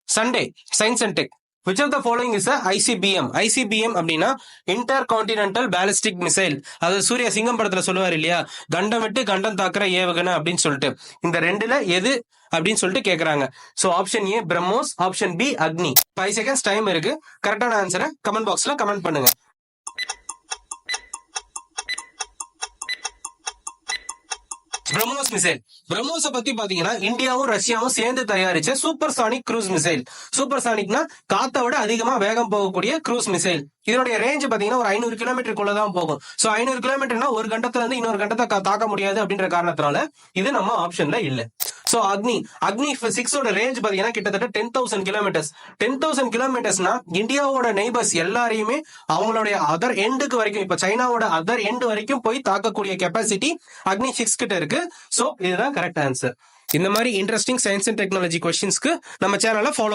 Sunday science and tech. Which of the following is a ICBM? ICBM அப்படின்னா inter continental ballistic missile. அது சூர்யா சிங்கம் படத்துல சொல்லுவார் இல்லையா, கண்டம் விட்டு கண்டம் தாக்குற ஏவுகணை அப்படின்னு சொல்லிட்டு. இந்த ரெண்டுல எது அப்படின்னு சொல்லிட்டு கேக்குறாங்க. So option A BrahMos, option B Agni. 5 seconds time இருக்கு. கரெக்டான ஆன்சரை கமெண்ட் பாக்ஸ்ல கமெண்ட் பண்ணுங்க. பிரம்மோஸ் மிசைல். பிரம்மோஸை பத்தி பாத்தீங்கன்னா இந்தியாவும் ரஷ்யாவும் சேர்ந்து தயாரிச்ச சூப்பர் சானிக் க்ரூஸ் மிசைல். சூப்பர் சானிக்னா காத்தை விட அதிகமா வேகம் போகக்கூடிய க்ரூஸ் மிசைல். இதனுடைய ரேஞ்ச் பாத்தீங்கன்னா ஒரு 500 கிலோமீட்டருக்குள்ளதான் போகும். சோ 500 கிலோமீட்டர்னா ஒரு கண்டத்துல இருந்து இன்னொரு கண்டத்தை தாக்க முடியாது அப்படின்ற காரணத்தினால இது நம்ம ஆப்ஷன்ல இல்ல. சோ அக்னி 6ஓட ரேஞ்ச் பாத்தீங்கன்னா கிட்டத்தட்ட 10,000 கிலோமீட்டர்ஸ். 10,000 கிலோமீட்டர்ஸ்னா இந்தியாவோட நெய்பர்ஸ் எல்லாரையுமே அவங்களுடைய அதர் எண்டுக்கு வரைக்கும், இப்ப சைனாவோட அதர் எண்டு வரைக்கும் போய் தாக்கக்கூடிய கெப்பாசிட்டி அக்னி 6 கிட்ட இருக்கு. சோ இதுதான் கரெக்ட் ஆன்சர். இந்த மாதிரி இன்ட்ரெஸ்டிங் சயின்ஸ் அண்ட் டெக்னாலஜி கொஸ்டின்ஸ்க்கு நம்ம சேனலை ஃபாலோ